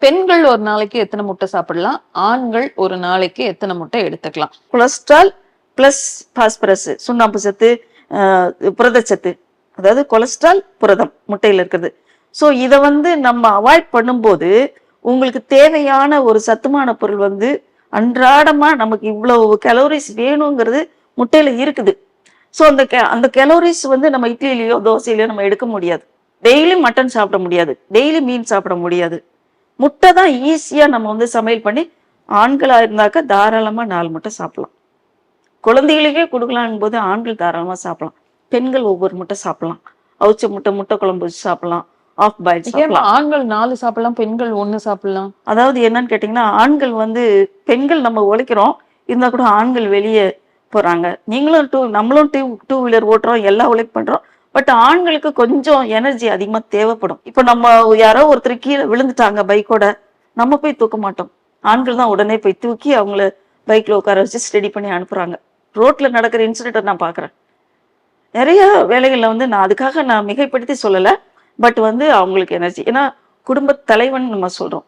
பெண்கள் ஒரு நாளைக்கு எத்தனை முட்டை சாப்பிடலாம், ஆண்கள் ஒரு நாளைக்கு எத்தனை முட்டை எடுத்துக்கலாம்? கொலஸ்ட்ரால் பிளஸ் பாஸ்பரஸ், சுண்ணாம்பு சத்து, புரதச்சத்து, அதாவது கொலஸ்ட்ரால் புரதம் முட்டையில இருக்குது. ஸோ இதை நம்ம அவாய்ட் பண்ணும்போது உங்களுக்கு தேவையான ஒரு சத்துமான பொருள் அன்றாடமா நமக்கு இவ்வளவு கலோரிஸ் வேணுங்கிறது முட்டையில இருக்குது. ஸோ அந்த கலோரிஸ் நம்ம இட்லியிலையோ தோசையிலையோ நம்ம எடுக்க முடியாது. டெய்லி மட்டன் சாப்பிட முடியாது, டெய்லி மீன் சாப்பிட முடியாது. முட்டை தான் ஈஸியா நம்ம சமையல் பண்ணி, ஆண்களா இருந்தாக்க தாராளமா 4 முட்டை சாப்பிடலாம். குழந்தைகளுக்கே கொடுக்கலான் போது ஆண்கள் தாராளமா சாப்பிடலாம். பெண்கள் ஒவ்வொரு முட்டை சாப்பிடலாம். அவிச்ச முட்டை, முட்டை குழம்பு வச்சு சாப்பிடலாம், ஆஃப் பாயில் சாப்பிடலாம். ஆண்கள் 4 சாப்பிடலாம், பெண்கள் 1 சாப்பிடலாம்? அதாவது என்னன்னு கேட்டீங்கன்னா, ஆண்கள் பெண்கள் நம்ம உழைக்கிறோம், இருந்தா கூட ஆண்கள் வெளியே போறாங்க. நீங்களும் நம்மளும் டூ வீலர் ஓட்டுறோம், எல்லா உழைப்பு பண்றோம். பட் ஆண்களுக்கு கொஞ்சம் எனர்ஜி அதிகமா தேவைப்படும். இப்ப நம்ம யாரோ ஒருத்தர் கீழே விழுந்துட்டாங்க பைக்கோட, நம்ம போய் தூக்க மாட்டோம். ஆண்கள் தான் உடனே போய் தூக்கி அவங்கள பைக்ல உட்கார வச்சு ஸ்டடி பண்ணி அனுப்புறாங்க. ரோட்ல நடக்கிற இன்சிடென்ட் நான் பாக்குறேன். நிறைய வேலைகள்ல நான் அதுக்காக மிகைப்படுத்தி சொல்லல. பட் அவங்களுக்கு எனர்ஜி, ஏன்னா குடும்ப தலைவன் நம்ம சொல்றோம்.